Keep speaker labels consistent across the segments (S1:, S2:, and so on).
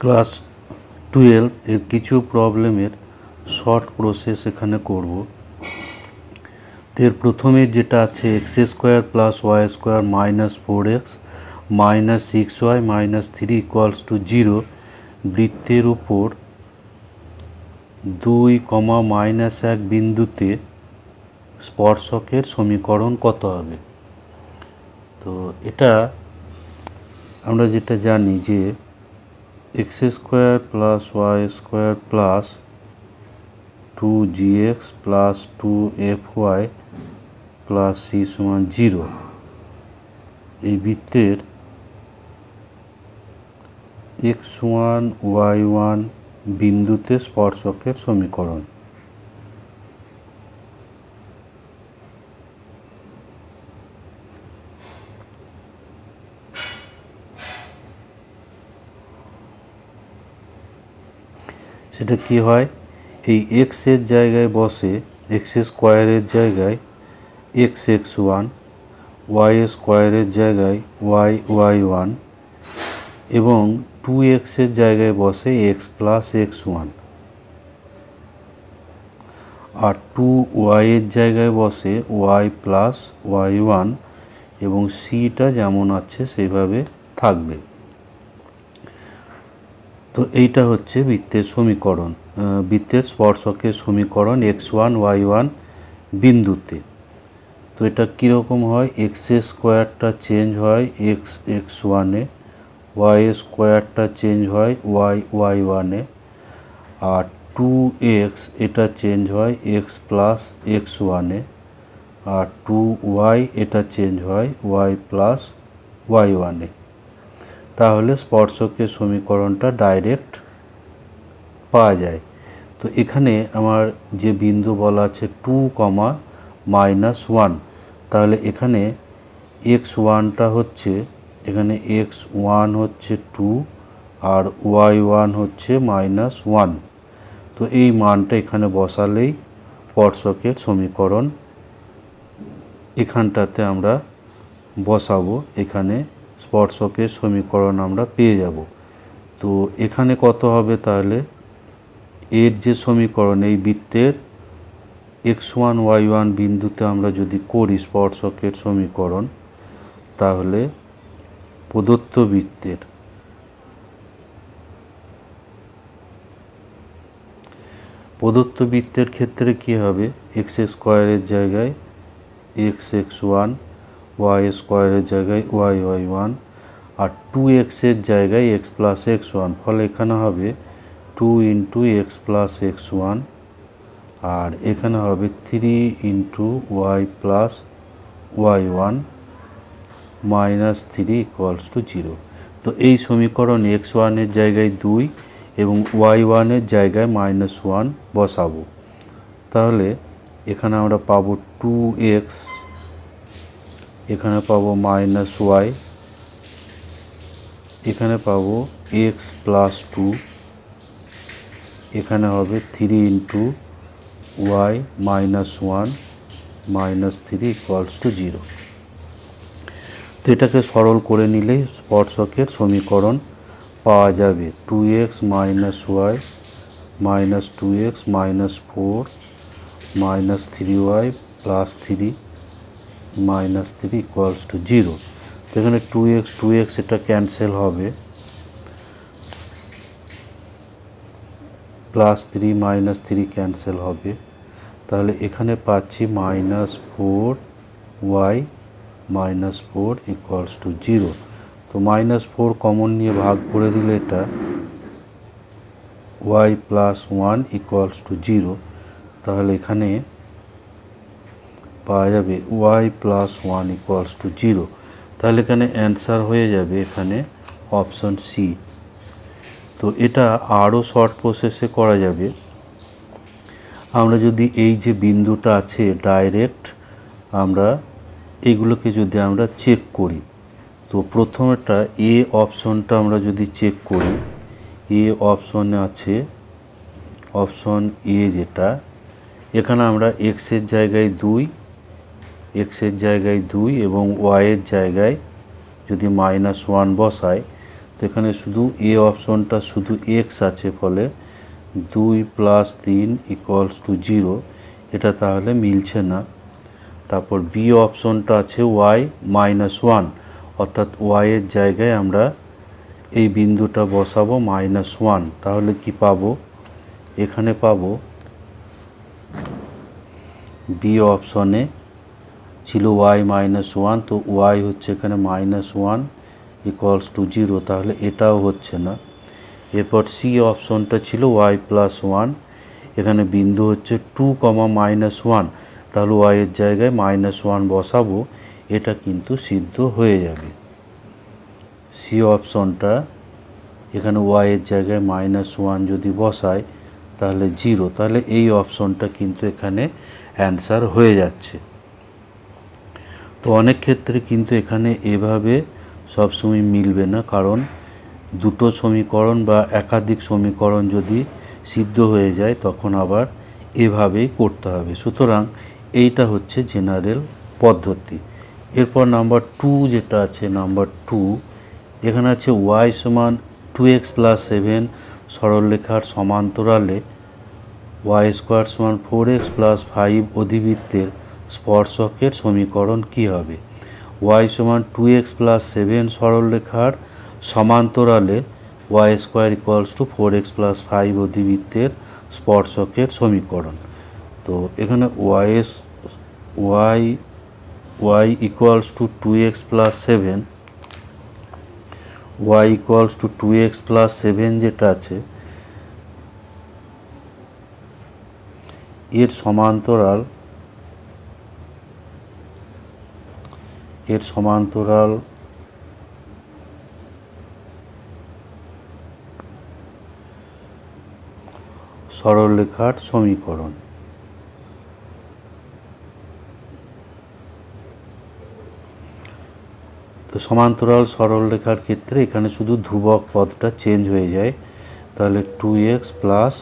S1: Class 12 এর কিছু প্রবলেমের শর্ট প্রসেস এখানে করব। এর প্রথমে যেটা আছে x square plus y square minus 4x minus 6y minus 3 equals to 0 বৃত্তের উপর 2, -1 বিন্দুতে স্পর্শকের সমীকরণ কত হবে। তো এটা আমরা যেটা জানি যে x square plus y square plus 2gx plus 2fy plus c সমান 0 এই বৃত্তের x1 y1 বিন্দুতে স্পর্শকের সমীকরণ। সেটা কি হয়, এই x এর জায়গায় বসে এক্স স্কোয়ারের জায়গায় x1, y স্কোয়ারের জায়গায় y1 এবং 2x এর জায়গায় বসে x প্লাস x1 আর 2y এর জায়গায় বসে y প্লাস y1 এবং cটা যেমন আছে সেইভাবে থাকবে। তো এইটা হচ্ছে বৃত্তের সমীকরণ, বৃত্তের স্পর্শকের সমীকরণ x1 y1 বিন্দুতে। তো এটা কীরকম হয়, এক্স স্কোয়ারটা চেঞ্জ হয় x1-এ, ওয়াই স্কোয়ারটা চেঞ্জ হয় y1-এ, আর 2x এটা চেঞ্জ হয় x প্লাস x1-এ, আর 2y এটা চেঞ্জ হয় y প্লাস y1-এ। তাহলে স্পর্শকের সমীকরণটা ডাইরেক্ট পাওয়া যায়। তো এখানে আমার যে বিন্দু বলা আছে 2, তাহলে এখানে x1টা হচ্ছে, এখানে x1 হচ্ছে 2 আর y1 হচ্ছে -1। তো এই মানটা এখানে বসালেই স্পর্শকের সমীকরণ এখানটাতে আমরা বসাবো, এখানে স্পর্শকের সমীকরণ আমরা পেয়ে যাব। তো এখানে কত হবে, তাহলে এর যে সমীকরণ এই বৃত্তের x1 y1 বিন্দুতে আমরা যদি করি স্পর্শকের সমীকরণ, তাহলে প্রদত্ত বৃত্তের ক্ষেত্রে কি হবে, এক্স স্কোয়ারের জায়গায় x1, ওয়াই স্কোয়ারের জায়গায় y1 আর 2x এর জায়গায় x প্লাস x1, ফলে এখানে হবে 2 × x প্লাস x1 আর এখানে হবে 3 × y plus y1 minus 3 equals to 0। তো এই সমীকরণ x1 এর জায়গায় 2 এবং y1 এর জায়গায় -1 বসাবো। তাহলে এখানে আমরা পাবো 2x, এখানে পাবো -y, এখানে পাবো x প্লাস 2, এখানে হবে 3 × y -1 মাইনাস 3 ইকুয়ালস টু 0। তো এটাকে সরল করে নিলেই স্পর্শকের সমীকরণ পাওয়া যাবে। 2x -y minus 2x minus 4 minus 3y plus 3 minus 3 equals to 0। তো এখানে 2x এটা ক্যান্সেল হবে, প্লাস 3 মাইনাস 3 ক্যান্সেল হবে, তাহলে এখানে পাচ্ছি -4y মাইনাস 4 ইকুয়ালস টু 0। তো -4 কমন নিয়ে ভাগ করে দিলে এটা y প্লাস 1 ইকুয়ালস টু 0। তাহলে এখানে পাওয়া যাবে y প্লাস 1 ইকুয়ালস টু 0। তাহলে এখানে অ্যান্সার হয়ে যাবে এখানে অপশন সি। তো এটা আরও শর্ট প্রসেসে করা যাবে। আমরা যদি এই যে বিন্দুটা আছে ডাইরেক্ট আমরা এইগুলোকে যদি আমরা চেক করি, তো প্রথমটা এ অপশনটা আমরা যদি চেক করি, এ অপশনে আছে অপশন এ, যেটা এখানে আমরা এক্সের জায়গায় 2 এবং ওয়াইয়ের জায়গায় যদি -1 বসাই, তো এখানে শুধু এ অপশনটা শুধু এক্স আছে, ফলে 2 + 3 = 0, এটা তাহলে মিলছে না। তারপর বি অপশনটা আছে y - 1, অর্থাৎ y এর জায়গায় আমরা এই বিন্দুটা বসাবো -1, তাহলে কি পাবো? এখানে পাবো বি অপশনে ছিল y - 1, তো y হচ্ছে এখানে -1 = 0, তাহলে এটাও হচ্ছে না। এরপর সি অপশনটা ছিল y + 1, এখানে বিন্দু হচ্ছে 2, -1, তাহলে y এর জায়গায় -1 বসাবো, এটা কিন্তু সিদ্ধ হয়ে যাবে। সি অপশনটা এখানে y এর জায়গায় -1 যদি বসায় তাহলে 0, তাহলে এই অপশনটা কিন্তু এখানে অ্যান্সার হয়ে যাচ্ছে। তো অনেক ক্ষেত্রে কিন্তু এখানে এভাবে সবসময় মিলবে না, কারণ দুটো সমীকরণ বা একাধিক সমীকরণ যদি সিদ্ধ হয়ে যায় তখন আবার এভাবেই করতে হবে। সুতরাং এইটা হচ্ছে জেনারেল পদ্ধতি। এরপর নাম্বার 2 যেটা আছে, নাম্বার 2 এখানে আছে y = 2x + 7 সরলরেখার সমান্তরালে y² = 4x + 5 অধিবৃত্তের স্পর্শকের সমীকরণ কী হবে? y = 2x + 7 সরলরেখার সমান্তরালে y² = 4x + 5 অধিবৃত্তের স্পর্শকের সমীকরণ। তো এখানে y = 2x + 7, y = 2x + 7 যেটা আছে এর সমান্তরাল সরলরেখার সমীকরণ। তো সমান্তরাল সরলরেখার ক্ষেত্রে এখানে শুধু ধ্রুবক পদটা চেঞ্জ হয়ে যায়, তাহলে 2x +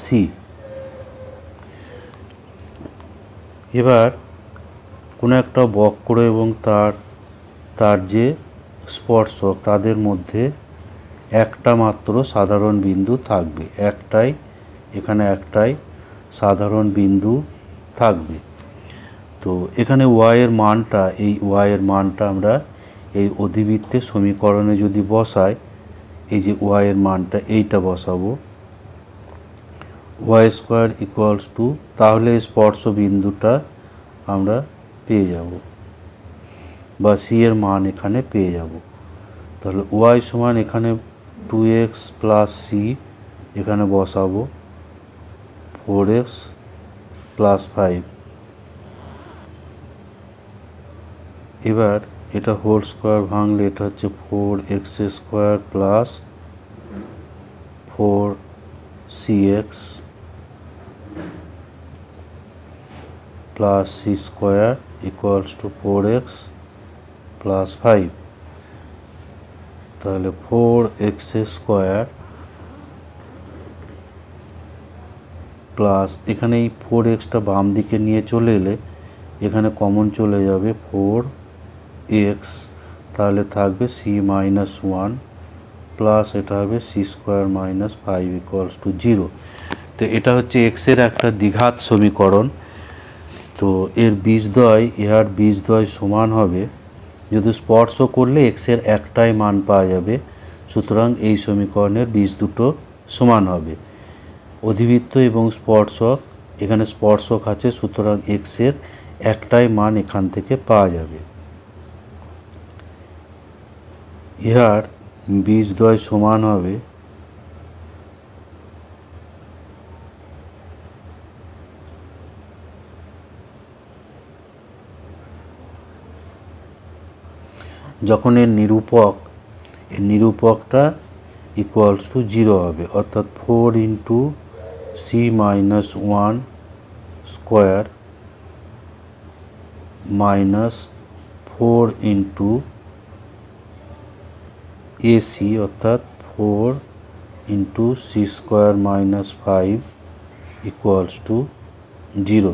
S1: c। এবার কোনো একটা বক্র এবং তার যে স্পর্শক তাদের মধ্যে একটা মাত্র সাধারণ বিন্দু থাকবে, এখানে একটাই সাধারণ বিন্দু থাকবে। তো এখানে y এর মানটা আমরা এই অধিবৃত্তের সমীকরণে যদি বসাই, এই যে y এর মানটা এইটা বসাবো, y² = তাহলে স্পর্শ বিন্দুটা আমরা পেয়ে যাব বা c এর মান এখানে পেয়ে যাব। তাহলে y = এখানে 2x + c, এখানে বসাবো 4x + 5। এবার এটা হোল স্কোয়ার ভাঙলে এটা হচ্ছে 4x² + 4cx + c² = 4x + 5। তাহলে 4x² প্লাস এখানে এই 4xটা বাম দিকে নিয়ে চলে এলে এখানে কমন চলে যাবে 4x, তাহলে থাকবে c - 1 প্লাস এটা হবে c² - 5 = 0। তো এটা হচ্ছে x এর একটা দ্বিঘাত সমীকরণ। তো এর বীজদ্বয় সমান হবে, যদি স্পর্শ করলে x এর একটাই মান পাওয়া যাবে, সুতরাং এই সমীকরণের বীজ দুটো সমান হবে। অধিবৃত্ত এবং স্পর্শক, এখানে স্পর্শক আছে, সুতরাং x এর একটাই মান এখান থেকে পাওয়া যাবে। ইহার বীজদ্বয় সমান হবে যখন এর নিরূপকটা =0 হবে, অর্থাৎ 4 × c - 1² -4 × ac, অর্থাৎ 4 × c² - 5 = 0।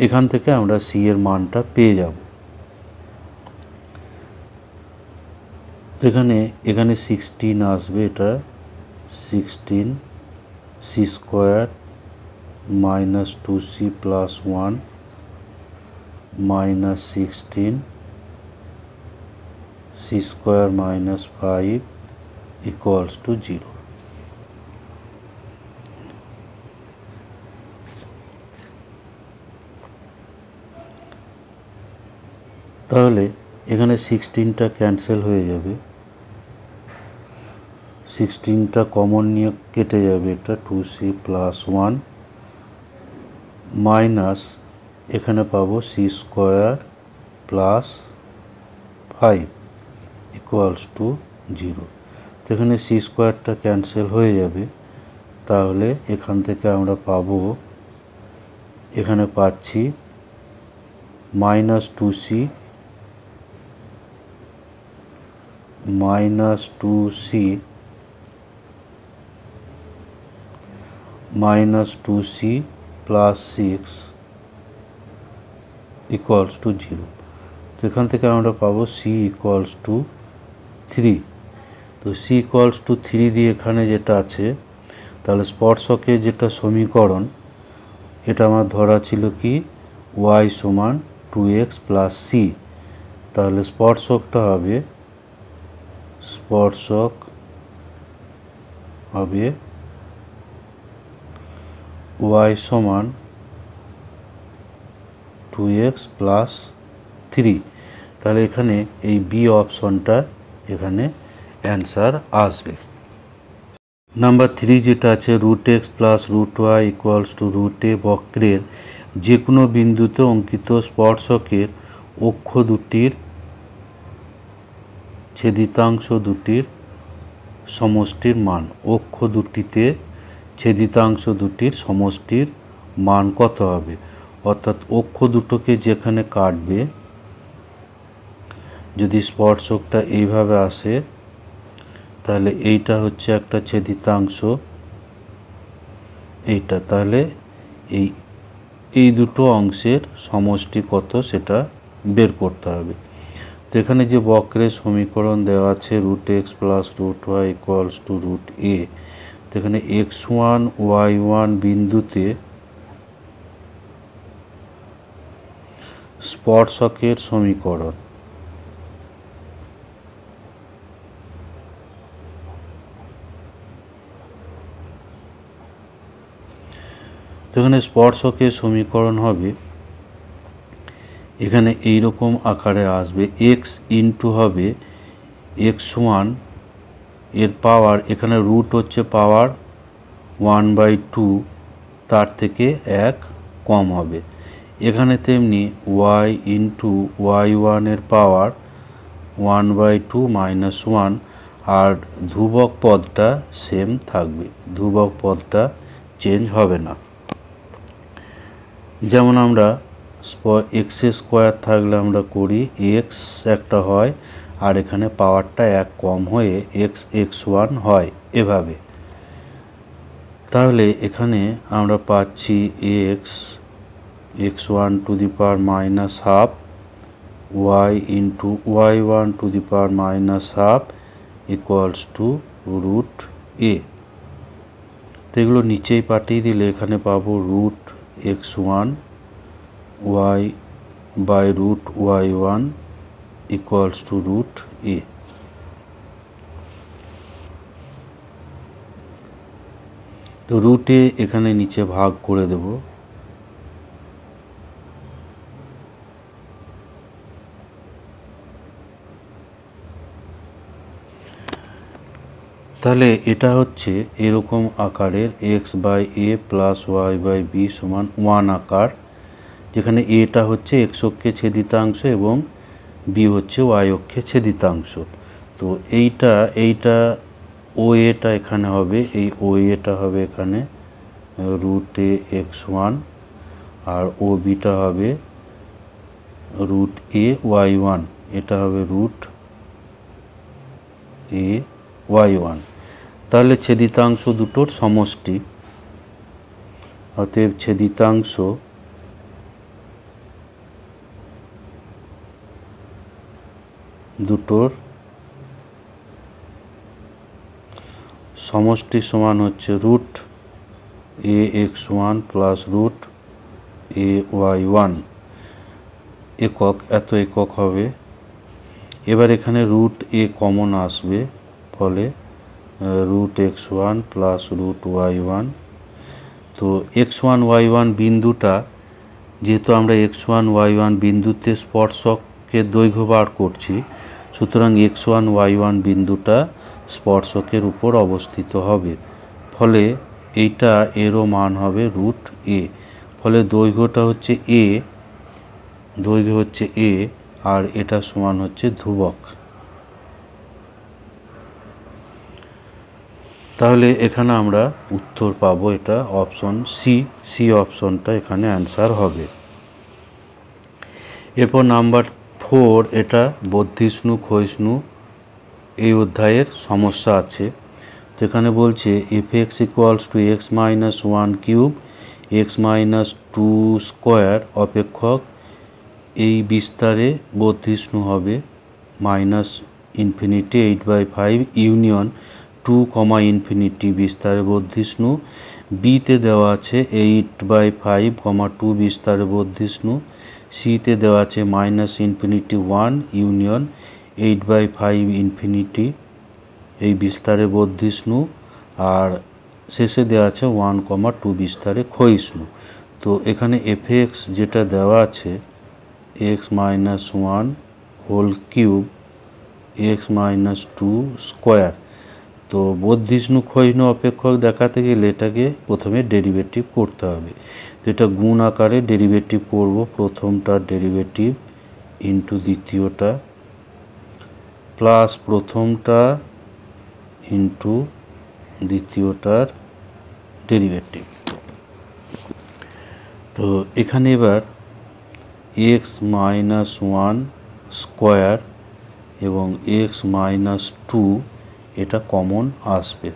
S1: এখান থেকে আমরা c এর মানটা পেয়ে যাব। তো এখানে 16 আসবে, এটা 16 c square minus 2c plus 1 minus 16 c square minus 5 equals to 0। তাহলে এখানে 16টা ক্যান্সেল হয়ে যাবে, 16টা কমন নিয়ে কেটে যাবে, এটা 2c প্লাস 1 মাইনাস এখানে পাবো c square plus 5 equals to 0। তো এখানে c স্কোয়ারটা ক্যান্সেল হয়ে যাবে, তাহলে এখান থেকে আমরা পাবো, এখানে পাচ্ছি minus 2c minus 2c minus 2c plus 6 equals to 0। তো এখান থেকে আমরা পাবো c ইকুয়ালস টু 3। তো c ইকুয়ালস টু 3 দিয়ে এখানে যেটা আছে, তাহলে স্পর্শকের যেটা সমীকরণ, এটা আমার ধরা ছিল কি y সমান 2x প্লাস c। তাহলে স্পর্শক হবে y সমান 2x প্লাস 3। তাহলে এখানে এই বি অপশনটা এখানে অ্যান্সার আসবে। নাম্বার 3 যেটা আছে root x plus root y equals to root a বক্রের যে কোনো বিন্দুতে অঙ্কিত স্পর্শকের অক্ষ দুটির ছেদিতাংশ দুটির সমষ্টির মান। অক্ষ দুটিতে ছেদিতাংশ দুটির সমষ্টির মান কত হবে? অর্থাৎ অক্ষ দুটোকে যেখানে কাটবে, যদি স্পর্শকটা এইভাবে আসে, তাহলে এইটা হচ্ছে একটা ছেদিতাংশ, এইটা, তাহলে এই দুটো অংশের সমষ্টি কত সেটা বের করতে হবে। তো এখানে যে বক্রের সমীকরণ দেওয়া আছে root x plus root y equals to root a, তো এখানে x1 y1 বিন্দুতে স্পর্শকের সমীকরণ, তো এখানে স্পর্শকের সমীকরণ হবে, এখানে এইরকম আকারে আসবে, x ইন্টু হবে x1 এর পাওয়ার, এখানে রুট হচ্ছে পাওয়ার 1/2, তার থেকে 1 কম হবে। এখানে তেমনি y ইন্টু y1 এর পাওয়ার 1/2 মাইনাস 1, আর ধ্রুবক পদটা সেম থাকবে, ধ্রুবক পদটা চেঞ্জ হবে না। যেমন আমরা এক্স স্কোয়ার থাকলে আমরা করি এক্স একটা হয়, আর এখানে পাওয়ারটা 1 কম হয়ে x1 হয়, এভাবে। তাহলে এখানে আমরা পাচ্ছি x1 to the power minus half y into y1 to the power minus half equals to root a. তো এগুলো নিচেই পাঠিয়ে দিলে এখানে পাবো রুট x1 y by root y1 equals to root a. তো রুটে এখানে নিচে ভাগ করে দেব, তাহলে এটা হচ্ছে এরকম আকারের x by a plus y by b সমান 1 আকার, যেখানে এটা হচ্ছে এক্স অক্ষে ছেদিতাংশ এবং বি হচ্ছে ওয়াই অক্ষে ছেদিতাংশ। তো এইটা ও এটা এখানে হবে, এই ও এটা হবে এখানে রুট এ x1, আর ও বিটা হবে রুট এ y1, এটা হবে রুট এ y1। তাহলে ছেদিতাংশ দুটোর সমষ্টি, অতএব ছেদিতাংশ দুটোর সমষ্টি সমান হচ্ছে root A x one plus root A Y one, একক এত একক হবে। এবার এখানে রুট এ কমন আসবে, ফলে root x one plus root y one. তো এক্স ওয়ান ওয়াই ওয়ান বিন্দুটা, যেহেতু আমরা এক্স ওয়ান ওয়াই ওয়ান বিন্দুতে স্পর্শকের দৈর্ঘ্য বার করছি, সুতরাং এক্স ওয়ান ওয়াই ওয়ান বিন্দুটা স্পর্শকের উপর অবস্থিত হবে, ফলে এইটা এরও মান হবে রুট এ। ফলে দৈর্ঘ্যটা হচ্ছে এ, দৈর্ঘ্য হচ্ছে এ, আর এটা সমান হচ্ছে ধ্রুবক। তাহলে এখানে আমরা উত্তর পাবো, এটা অপশন সি, সি অপশনটা এখানে অ্যান্সার হবে। এরপর নাম্বার 4, এটা বর্ধিষ্ণু ক্ষয়িষ্ণু এই অধ্যায়ের সমস্যা আছে। তো এখানে বলছে f x equals to x minus one cube x minus two square অপেক্ষক এই বিস্তারে বর্ধিষ্ণু হবে মাইনাস ইনফিনিটি 8/5 ইউনিয়ন 2, ইনফিনিটি বিস্তারে বর্ধিষ্ণু। বিতে দেওয়া আছে 8/5, 2 বিস্তারে বর্ধিষ্ণু। সিতে দেওয়া আছে মাইনাস ইনফিনিটি 1 ইউনিয়ন 8/5 ইনফিনিটি এই বিস্তারে বর্ধিষ্ণু, আর শেষে দেওয়া আছে 1, 2 বিস্তারে ক্ষয়িষ্ণু। তো এখানে এফ এক্স যেটা দেওয়া আছে x minus one whole cube x minus two square. তো বর্ধিষ্ণু ক্ষয়িষ্ণু অপেক্ষক দেখাতে গেলে এটাকে প্রথমে ডেরিভেটিভ করতে হবে। তো এটা গুণ আকারে ডেরিভেটিভ করব, প্রথমটার ডেরিভেটিভ ইন্টু দ্বিতীয়টা প্লাস প্রথমটা ইন্টু দ্বিতীয়টার ডেরিভেটিভ। তো এখানে এবার এক্স মাইনাস ওয়ান স্কোয়ার এবং এক্স মাইনাস টু এটা কমন আসবে।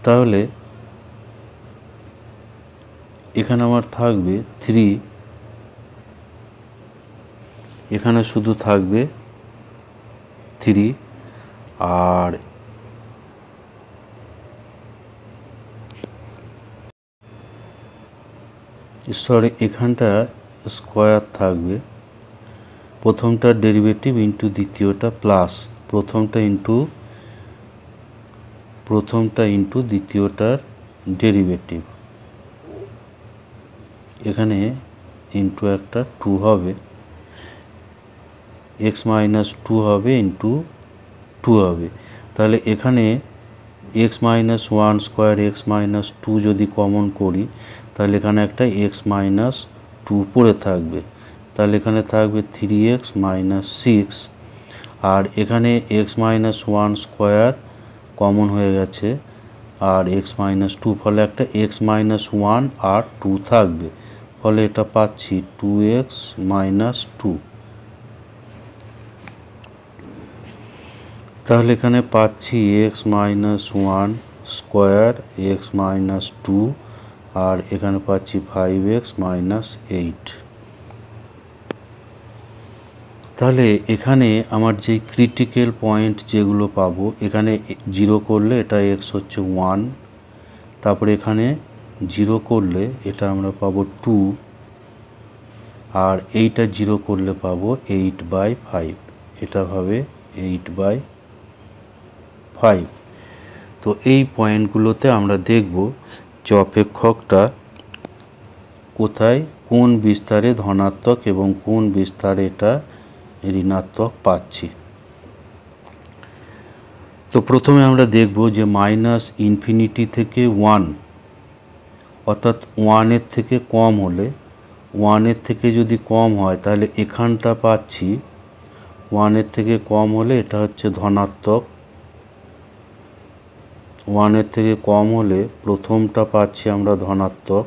S1: তাহলে এখানে আমার থাকবে 3, এখানে শুধু থাকবে 3, আর এখানটা স্কোয়ার থাকবে, প্রথমটার ডেরিভেটিভ ইন্টু দ্বিতীয়টা প্লাস প্রথমটা ইন্টু দ্বিতীয়টার ডেরিভেটিভ, এখানে ইন্টু একটা 2 হবে, এক্স মাইনাস 2 হবে ইন্টু 2 হবে। তাহলে এখানে x minus one square x minus 2 যদি কমন করি, তাহলে এখানে একটা এক্স মাইনাস 2 পড়ে থাকবে। তাহলে এখানে থাকবে 3x মাইনাস 6, আর এখানে x minus one square common হয়ে গেছে আর এক্স মাইনাস 2, ফলে একটা এক্স মাইনাস 1 আর 2 থাকবে, ফলে এটা পাচ্ছি 2x মাইনাস 2। তাহলে এখানে পাচ্ছি x minus one square x minus 2, আর এখানে পাচ্ছি 5x মাইনাস 8। তাহলে এখানে আমার যে ক্রিটিক্যাল পয়েন্ট যেগুলো পাবো, এখানে 0 করলে এটা x হচ্ছে 1, তারপরে এখানে 0 করলে এটা আমরা পাবো 2, আর এইটা 0 করলে পাবো 8/5, এটা হবে 8/5। তো এই পয়েন্টগুলোতে আমরা দেখব যে অপেক্ষকটা কোথায় কোন বিস্তারে ধনাত্মক এবং কোন বিস্তারে এটা ঋণাত্মক পাচ্ছি। তো প্রথমে আমরা দেখব যে মাইনাস ইনফিনিটি থেকে 1, অর্থাৎ 1-এর থেকে কম হলে, 1-এর থেকে যদি কম হয় তাহলে এখানটা পাচ্ছি 1-এর থেকে কম হলে এটা হচ্ছে ধনাত্মক, 1-এর থেকে কম হলে প্রথমটা পাচ্ছি আমরা ধনাত্মক।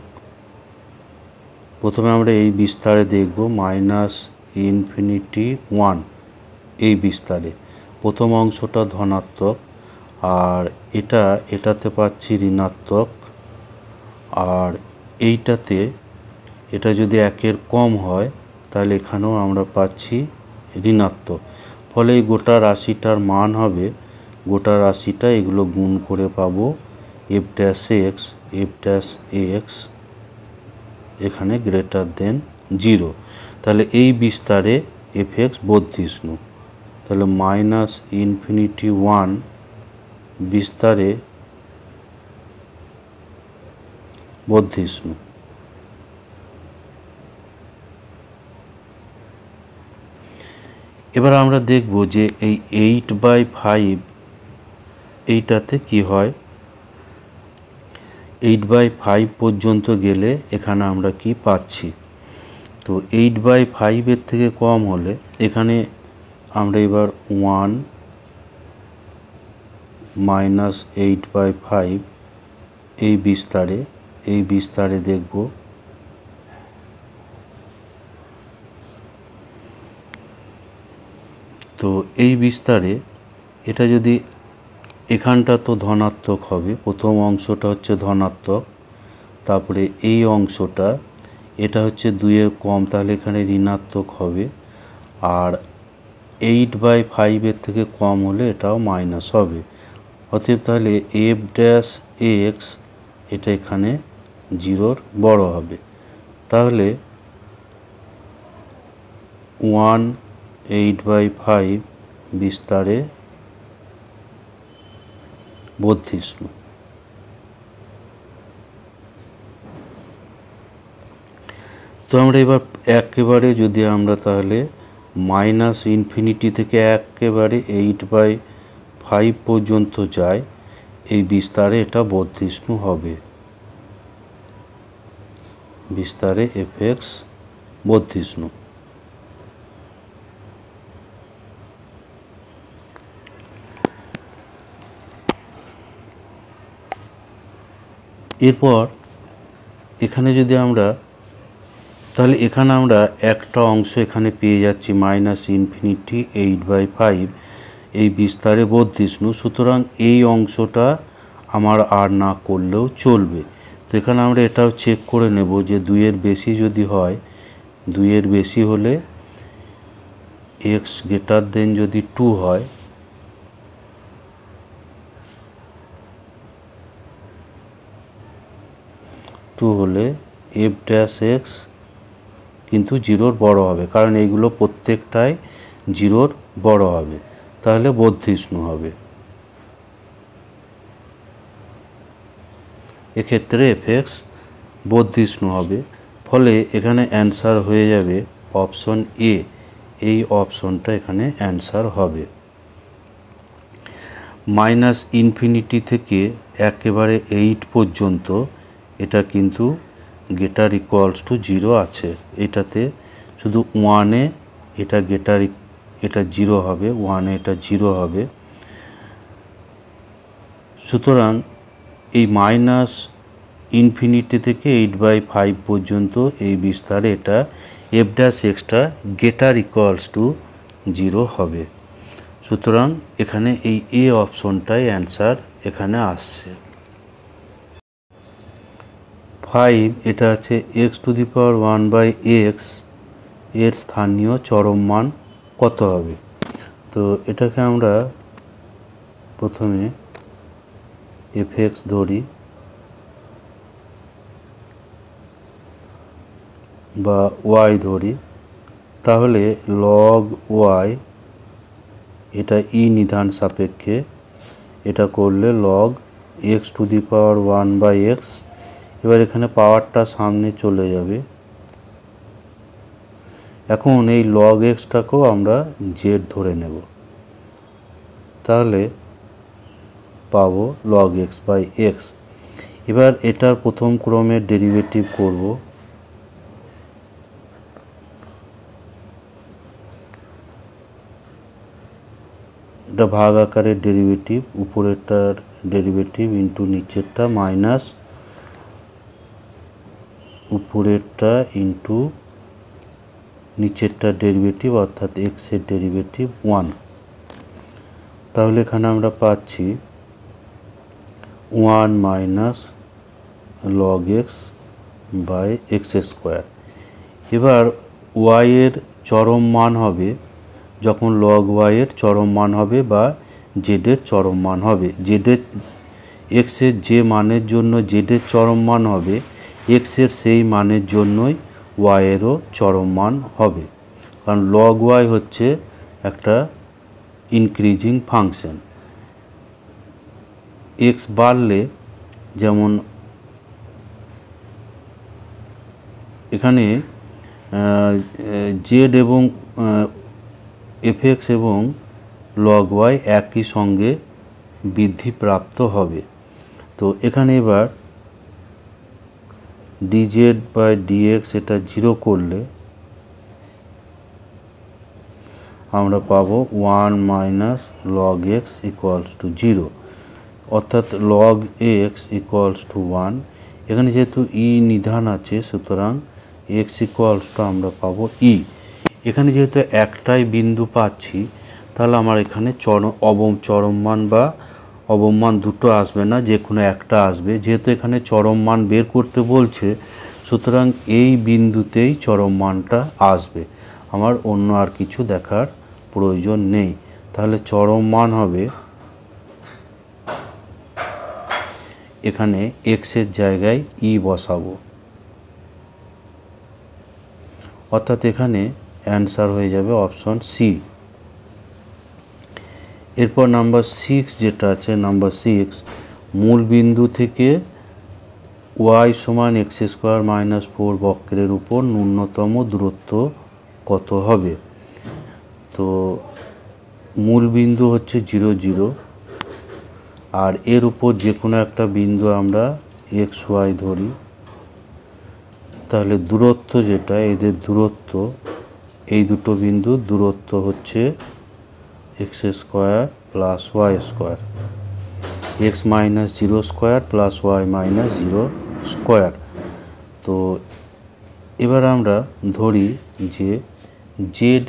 S1: প্রথমে আমরা এই বিস্তারে দেখব মাইনাস ইনফিনিটি 1 এই বিস্তারে প্রথম অংশটা ধনাত্মক, আর এটাতে পাচ্ছি ঋণাত্মক, আর এইটাতে এটা যদি 1-এর কম হয় তাহলে এখানেও আমরা পাচ্ছি ঋণাত্মক, ফলে এই গোটা রাশিটার মান হবে গোটা রাশিটা এগুলো গুণ করে পাবো এফ ড্যাশ এক্স এখানে গ্রেটার দেন 0। তাহলে এই বিস্তারে এফ এক্স বর্ধিষ্ণু। তাহলে -∞1 বিস্তারে বর্ধিষ্ণু। এবার আমরা দেখব যে এই 8/5 এইটাতে কি হয়। 8/5 পর্যন্ত গেলে এখানে আমরা কি পাচ্ছি, তো 8/5 এর থেকে কম হলে এখানে আমরা এবার 1 - 8/5 এই বিস্তারে দেখব। তো এই বিস্তারে এটা যদি এখানটা তো ধনাত্মক হবে, প্রথম অংশটা হচ্ছে ধনাত্মক, তারপরে এই অংশটা এটা হচ্ছে 2 এর কম, তাহলে এখানে ঋণাত্মক হবে, আর 8/5 এর থেকে কম হলে এটাও মাইনাস হবে। অতএব তাহলে এফ ড্যাশ এক্স এটা এখানে 0-র বড় হবে। তাহলে 1/8/5 বিস্তারে বর্ধিষ্ণু। তো আমরা এবার একেবারে যদি আমরা তাহলে -∞ থেকে একেবারে 8/5 পর্যন্ত যাই, এই বিস্তারে এটা বর্ধিষ্ণু হবে, বিস্তারে এফ এক্স বর্ধিষ্ণু। এরপর এখানে যদি আমরা তাহলে এখানে আমরা একটা অংশ এখানে পেয়ে যাচ্ছি -∞ 8/5 এই বিস্তারে বর্ধিষ্ণু। সুতরাং এই অংশটা আমার আর না করলেও চলবে। তো এখানে আমরা এটাও চেক করে নেব যে 2 এর বেশি যদি হয়, 2 এর বেশি হলে এক্স গ্রেটার দেন যদি 2 হয়, হলে এফ ড্যাশ এক্স কিন্তু 0-র বড় হবে, কারণ এইগুলো প্রত্যেকটাই 0-র বড় হবে, তাহলে বর্ধিষ্ণু হবে। এক্ষেত্রে এফ এক্স বর্ধিষ্ণু হবে। ফলে এখানে অ্যান্সার হয়ে যাবে অপশন এ, এই অপশনটা এখানে অ্যান্সার হবে। -∞ থেকে একেবারে 8 পর্যন্ত এটা কিন্তু গ্রেটার ইকুয়ালস টু 0 আছে। এটাতে শুধু 1-এ এটা এটা 0 হবে, 1-এ এটা 0 হবে। সুতরাং এই -∞ থেকে 8/5 পর্যন্ত এই বিস্তারে এটা F dash extra greater equals to 0 হবে। সুতরাং এখানে এই এ অপশনটাই অ্যান্সার এখানে আসছে। 5 এটা আছে x⁴1/x এর স্থানীয় চরম মান কত হবে। তো এটাকে আমরা প্রথমে এফ এক্স ধরি বা ওয়াই ধরি, তাহলে লগ ওয়াই এটা নিধান সাপেক্ষে, এটা করলে লগ x⁴1/x। এবার এখানে পাওয়ারটা সামনে চলে যাবে। এখন এই লগ এক্সটাকেও আমরা জেড ধরে নেব, তাহলে পাবো লগ x/x। এবার এটার প্রথম ক্রমের ডেরিভেটিভ করব, এটা ভাগ আকারের ডেরিভেটিভ, উপরেরটার ডেরিভেটিভ ইন্টু নিচেরটা মাইনাস উপরেরটা ইন্টু নিচেরটা ডেরিভেটিভ, অর্থাৎ এক্স এর ডেরিভেটিভ 1। তাহলে এখানে আমরা পাচ্ছি 1 মাইনাস লগ x/x²। এবার ওয়াই এর চরম মান হবে, যখন লগ ওয়াই এর চরম মান হবে বা জেডের চরম মান হবে। জেডের এক্সের যে মানের জন্য জেডের চরম মান হবে, এক্সের সেই মানের জন্যই ওয়াইয়েরও চরম মান হবে, কারণ লগ ওয়াই হচ্ছে একটা ইনক্রিজিং ফাংশন। এক্স বাড়লে, যেমন এখানে জেড এবং এফএক্স এবং লগ ওয়াই একই সঙ্গে বৃদ্ধিপ্রাপ্ত হবে। তো এখানে এবার ডিজেড বাই ডিএক্স এটা 0 করলে আমরা পাবো 1 minus log x equals to 0, অর্থাৎ লগ এক্স ইকুয়ালস টু 1। এখানে যেহেতু ই নিধান আছে, সুতরাং এক্স ইকুয়ালস টু আমরা পাবো ই। এখানে যেহেতু একটাই বিন্দু পাচ্ছি, তাহলে আমার এখানে চরম মান বা অবম মান দুটো আসবে না, যে কোনো একটা আসবে। যেহেতু এখানে চরম মান বের করতে বলছে, সুতরাং এই বিন্দুতেই চরম মানটা আসবে, আমার অন্য আর কিছু দেখার প্রয়োজন নেই। তাহলে চরম মান হবে, এখানে এক্সের জায়গায় ই বসাবো, অর্থাৎ এখানে অ্যান্সার হয়ে যাবে অপশন সি। এরপর নাম্বার 6 যেটা আছে, নাম্বার 6, মূল বিন্দু থেকে ওয়াই সমান এক্স স্কোয়ার মাইনাস 4 বক্রের উপর ন্যূনতম দূরত্ব কত হবে। তো মূল বিন্দু হচ্ছে 0 0, আর এর উপর যে কোনো একটা বিন্দু আমরা এক্স ওয়াই ধরি, তাহলে দূরত্ব যেটা, এদের দূরত্ব, এই দুটো বিন্দুর দূরত্ব হচ্ছে x square plus y square, x minus 0 square plus y minus 0 square. তো এবার আমরা ধরি যে জেড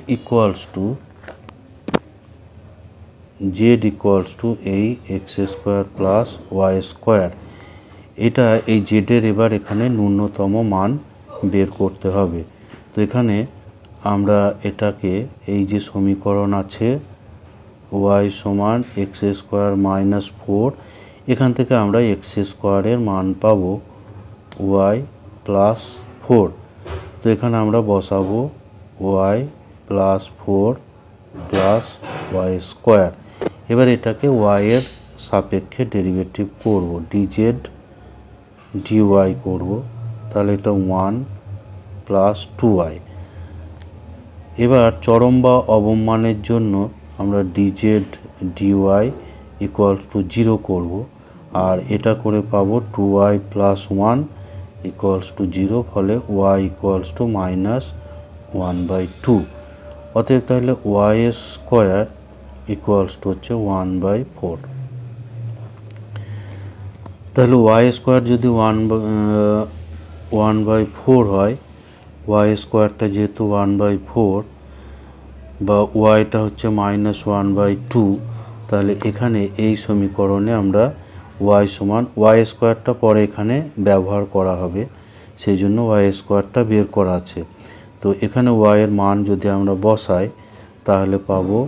S1: ইকুয়ালস টু এই x square plus y square. এটা এই জেডের এবার এখানে ন্যূনতম মান বের করতে হবে। তো এখানে আমরা এটাকে, এই যে সমীকরণ আছে ওয়াই সমান এক্স স্কোয়ার মাইনাস 4, এখান থেকে আমরা এক্স স্কোয়ারের মান পাবো ওয়াই প্লাস 4। তো এখানে আমরা বসাবো y plus 4 plus y square. এবার এটাকে ওয়াইয়ের সাপেক্ষে ডেরিভেটিভ করব, ডিজেড ডিওয়াই করব, তাহলে এটা 1 প্লাস 2y। এবার চরম বা অবম মানের জন্য আমরা ডিজেড ডিওয়াই ইকুয়ালস টু 0 করব, আর এটা করে পাবো 2y প্লাস 1 ইকুয়ালস টু 0, ফলে y ইকুয়ালস টু মাইনাস 1/2। অতএব তাহলে ওয়াই স্কোয়ার ইকুয়ালস টু হচ্ছে 1/4। তাহলে ওয়াই স্কোয়ার যদি 1/4 হয়, ওয়াই স্কোয়ারটা যেহেতু 1/4 বা ওয়াইটা হচ্ছে মাইনাস 1/2, তাহলে এখানে এই সমীকরণে আমরা ওয়াই সমান, ওয়াই স্কোয়ারটা পরে এখানে ব্যবহার করা হবে, সেই জন্য ওয়াই স্কোয়ারটা বের করা আছে। তো এখানে ওয়াইয়ের মান যদি আমরা বসাই, তাহলে পাবো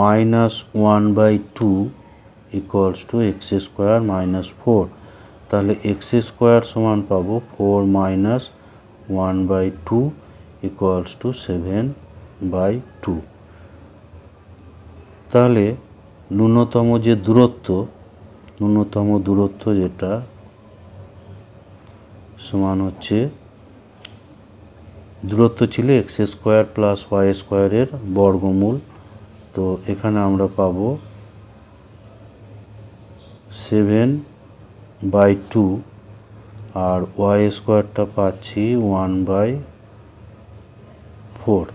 S1: minus 1/2 equals to x square minus 4। তাহলে এক্স স্কোয়ার সমান পাবো 4 মাইনাস 1/2 ইকুয়ালস টু 7/2। তাহলে ন্যূনতম দূরত্ব যেটা সমান হচ্ছে, দূরত্ব ছিল এক্স স্কোয়ার প্লাস ওয়াই স্কোয়ারের বর্গমূল। তো এখানে আমরা পাবো 7/2, আর ওয়াই স্কোয়ারটা পাচ্ছি 1/4।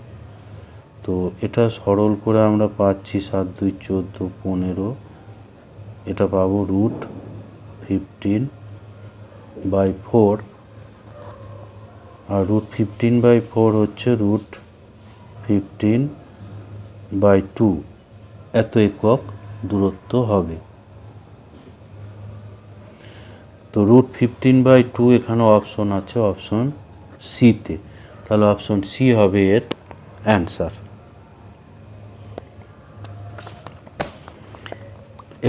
S1: তো এটা সরল করে আমরা পাচ্ছি 7 2 14 15, এটা পাবো √15/4, আর √15/4 হচ্ছে √15/2, এত একক দূরত্ব হবে। তো √15/2 এখানে অপশন আছে, অপশন সিতে, তাহলে অপশন সি হবে এর অ্যান্সার।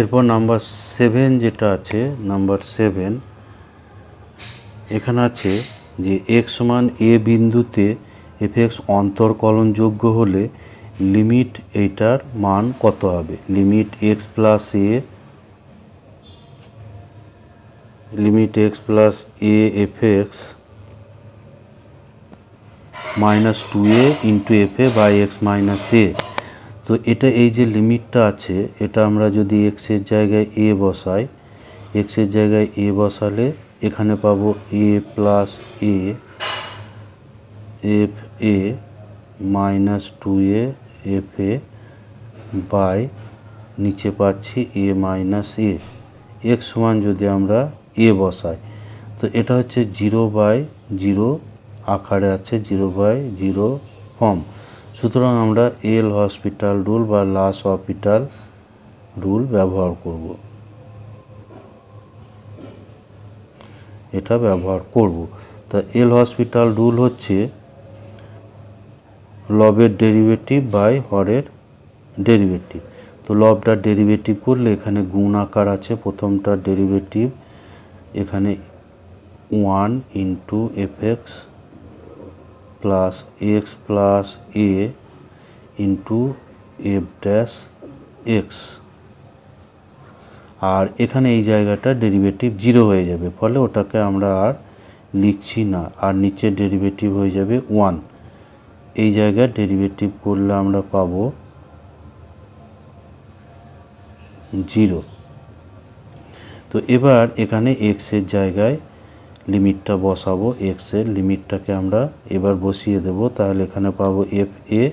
S1: এরপর নাম্বার 7 যেটা আছে, নাম্বার 7 এখানে আছে যে x সমান a বিন্দুতে fx অন্তর্কলনযোগ্য হলে লিমিট এইটার মান কত হবে। Limit x plus a fx minus 2a into fa by x minus a. তো এটা এই যে লিমিটটা আছে, এটা আমরা যদি এক্সের জায়গায় এ বসাই, এক্সের জায়গায় এ বসালে এখানে পাবো a plus a f a minus 2a f a by নিচে পাচ্ছি এ মাইনাস এ। এক্স সমান যদি আমরা এ বসাই, তো এটা হচ্ছে 0/0 আকারে আছে, 0/0 ফর্ম। সুতরাং আমরা এল হসপিটাল রুল বা লাস হসপিটাল রুল ব্যবহার করব, এটা ব্যবহার করব। তা এল হসপিটাল রুল হচ্ছে লবের ডেরিভেটিভ বাই হরের ডেরিভেটিভ। তো লবটার ডেরিভেটিভ করলে এখানে গুণ আকার আছে, প্রথমটার ডেরিভেটিভ এখানে 1 into f x plus x plus a into f dash x, আর এখানে এই জায়গাটা ডেরিভেটিভ 0 হয়ে যাবে, ফলে ওটাকে আমরা আর লিখছি না, আর নিচের ডেরিভেটিভ হয়ে যাবে 1। এই জায়গায় ডেরিভেটিভ করলে আমরা পাবো 0। তো এবার এখানে এক্সের জায়গায় লিমিটটা বসাবো, এক্সের লিমিটটাকে আমরা এবার বসিয়ে দেব। তাহলে এখানে পাবো এফ এ,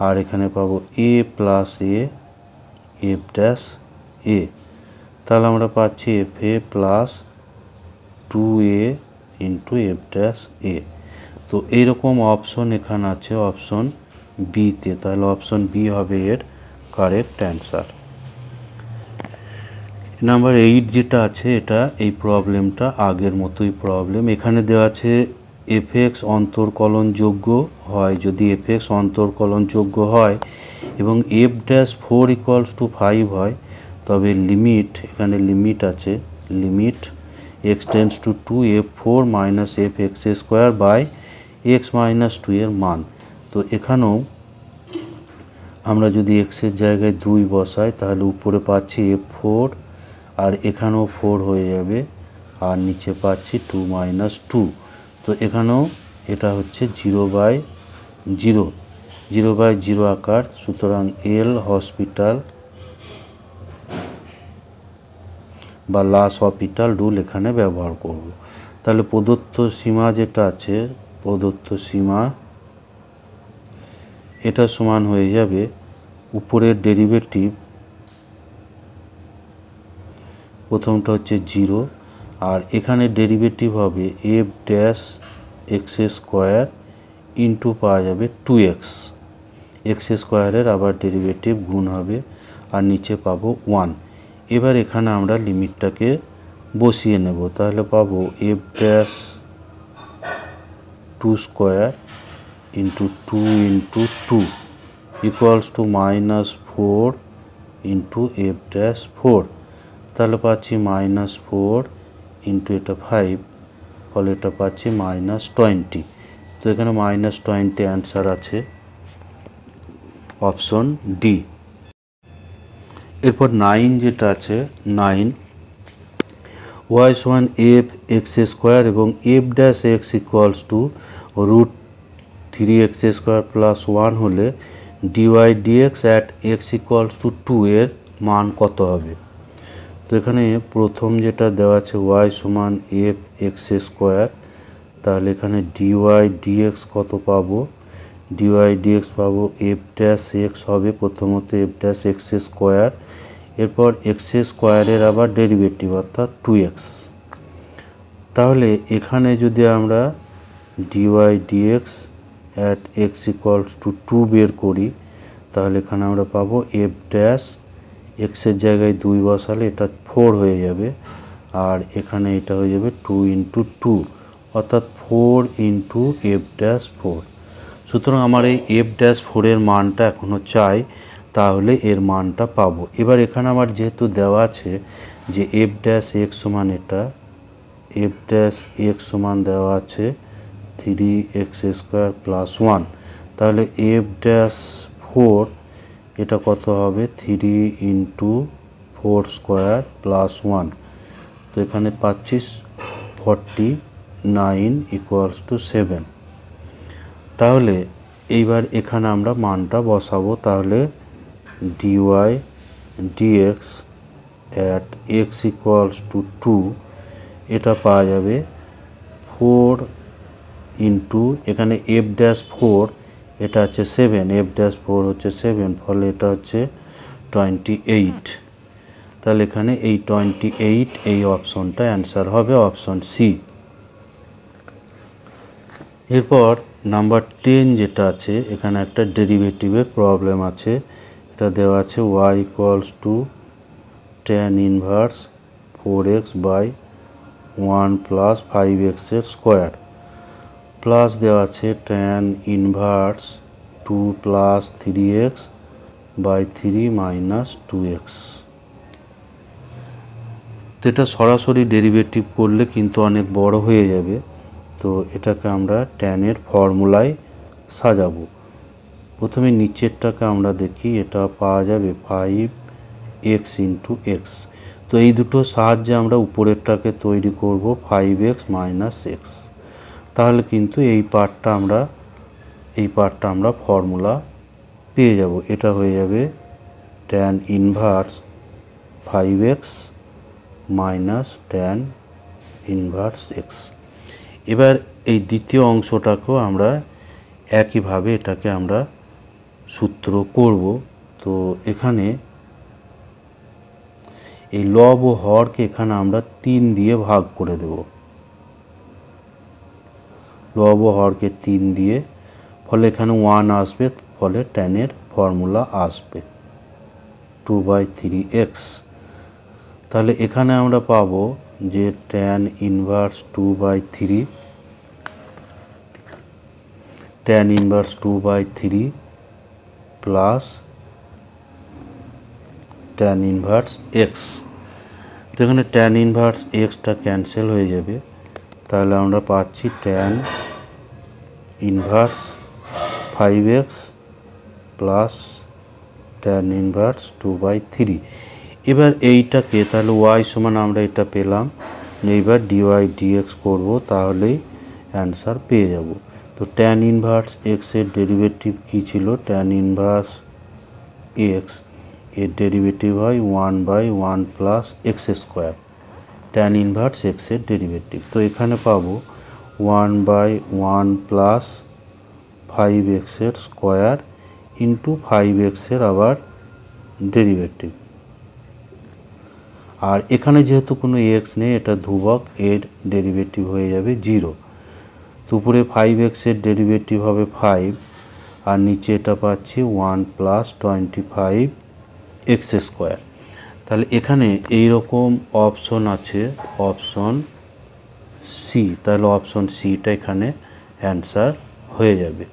S1: আর এখানে পাবো a plus a f dash a. তাহলে আমরা পাচ্ছি f a plus 2a into f dash a. তো এইরকম অপশন এখানে আছে অপশন বিতে, তাহলে অপশন বি হবে এর কারেক্ট অ্যান্সার। নাম্বার 8 যেটা আছে, এটা এই প্রবলেমটা আগের মতোই প্রবলেম। এখানে দেওয়া আছে এফএক্স অন্তর্কলনযোগ্য হয়, যদি এফএক্স অন্তর্কলনযোগ্য হয় এবং এফ ড্যাশ 4 ইকুয়ালস টু 5 হয়, তবে লিমিট, এখানে লিমিট আছে, limit x tends to 2 f4 minus f x square by x minus 2 এর মান। তো এখানেও আমরা যদি এক্সের জায়গায় 2 বসাই, তাহলে উপরে পাচ্ছি f4, আর এখানেও 4 হয়ে যাবে, আর নিচে পাচ্ছি 2 মাইনাস 2। তো এখানেও এটা হচ্ছে 0/0 আকার। সুতরাং এল হসপিটাল বা লাস হসপিটাল রুল এখানে ব্যবহার করব। তাহলে প্রদত্ত সীমা যেটা আছে, প্রদত্ত সীমা এটা সমান হয়ে যাবে উপরের ডেরিভেটিভ, প্রথমটা হচ্ছে 0, আর এখানে ডেরিভেটিভ হবে F dash x square into পাওয়া যাবে 2x, এক্স স্কোয়ারের আবার ডেরিভেটিভ গুণ হবে, আর নিচে পাবো 1। এবার এখানে আমরা লিমিটটাকে বসিয়ে নেব, তাহলে পাবো f dash 2 square into 2 into 2 equals to minus 4 into f dash 4। তাহলে পাচ্ছি মাইনাস 4 ইন্টু এটা 5, ফলে এটা পাচ্ছি মাইনাস 20। তো এখানে মাইনাস 20 অ্যান্সার আছে অপশন ডি। এরপর 9 যেটা আছে, 9 ওয়াই সমান এফ এক্স স্কোয়ার এবং f dash x equals to root 3x square plus 1 হলে dy dx at x equals to 2 এর মান কত হবে। তো এখানে প্রথম যেটা দেওয়া আছে ওয়াই সমান এফ এক্স স্কোয়ার, তাহলে এখানে ডিওয়াই ডিএক্স কত পাবো, ডিওয়াই ডিএক্স পাবো এফ ড্যাশ এক্স হবে প্রথমত এফ ড্যাশ এক্স স্কোয়ার, এরপর এক্স স্কোয়ারের আবার ডেরিভেটিভ অর্থাৎ 2x। তাহলে এখানে যদি আমরা dy dx at x equals to 2 বের করি, তাহলে এখানে আমরা পাবো এফ ড্যাশ এক্সের জায়গায় 2 বসালে এটা 4 হয়ে যাবে, আর এখানে এটা হয়ে যাবে 2 ইন্টু 2 অর্থাৎ 4 ইন্টু এফ ড্যাশ 4। সুতরাং আমার এই এফ ড্যাশ 4 এর মানটা এখনও চাই, তাহলে এর মানটা পাবো। এবার এখানে আমার যেহেতু দেওয়া আছে যে এফ ড্যাশ এক্স সমান এটা, এফ ড্যাশ এক্স সমান দেওয়া আছে 3x² প্লাস 1, তাহলে এফ ড্যাশ 4 এটা কত হবে 3 ইন্টু 4² প্লাস 1, তো এখানে পাচ্ছিস 49 ইকুয়ালস টু 7। তাহলে এইবার এখানে আমরা মানটা বসাবো, তাহলে dy dx at x equals to 2 এটা পাওয়া যাবে 4 ইন্টু এখানে এফ ড্যাশ 4 এটা হচ্ছে 7, এফ ড্যাশ 4 হচ্ছে 7, ফলে এটা হচ্ছে 28। তাহলে এখানে এই 28 এই অপশনটা অ্যান্সার হবে অপশন সি। এরপর নাম্বার 10 যেটা আছে, এখানে একটা ডেরিভেটিভের প্রবলেম আছে। এটা দেওয়া আছে y equals to tan inverse 4x by 1 plus 5x এর স্কোয়ার, প্লাস দেওয়া আছে tan inverse 2 plus 3x by 3 minus 2x। তো এটা সরাসরি ডেরিভেটিভ করলে কিন্তু অনেক বড় হয়ে যাবে, তো এটাকে আমরা tan এর ফর্মুলায় সাজাবো। প্রথমে নিচেরটাকে আমরা দেখি, এটা পাওয়া যাবে 5x ইন্টু এক্স। তো এই দুটো সাহায্যে আমরা উপরেরটাকে তৈরি করব 5x মাইনাস এক্স। তাহলে কিন্তু এই পার্টটা আমরা ফর্মুলা পেয়ে যাব। এটা হয়ে যাবে tan inverse 5x minus tan inverse x. এবার এই দ্বিতীয় অংশটাকেও আমরা একইভাবে এটাকে আমরা সূত্র করব। তো এখানে এই লব ও হরকে এখানে আমরা 3 দিয়ে ভাগ করে দেব, লব ও হরকে 3 দিয়ে, ফলে এখানে 1 আসবে, ফলে tan এর ফর্মুলা আসবে 2/3x। তাহলে এখানে আমরা পাবো যে tan inverse 2/3 plus tan inverse x। তো এখানে tan ইনভার্স xটা ক্যান্সেল হয়ে যাবে, তাহলে আমরা পাচ্ছি tan inverse 5x plus tan inverse 2/3। এবার এইটাকে তাহলে y সমান আমরা এটা পেলাম, এইবার dy dx করব, তাহলেই অ্যান্সার পেয়ে যাব। তো tan ইনভার্স x এর ডেরিভেটিভ কী ছিল, tan ইনভার্স x এর ডেরিভেটিভ হয় 1/1 plus x², tan inverse x এর ডেরিভেটিভ। তো এখানে পাবো 1/1 প্লাস 5x এর স্কোয়ার ইন্টু 5x এর আবার ডেরিভেটিভ। আর এখানে যেহেতু কোনো x নেই, এটা ধ্রুবক, এর ডেরিভেটিভ হয়ে যাবে 0। তো উপরে 5x এর ডেরিভেটিভ হবে 5, আর নিচে এটা পাচ্ছি 1 প্লাস 25x²। তাহলে এখানে এই রকম অপশন আছে, অপশন সি, তাহলে অপশন সিটা এখানে অ্যান্সার হয়ে যাবে।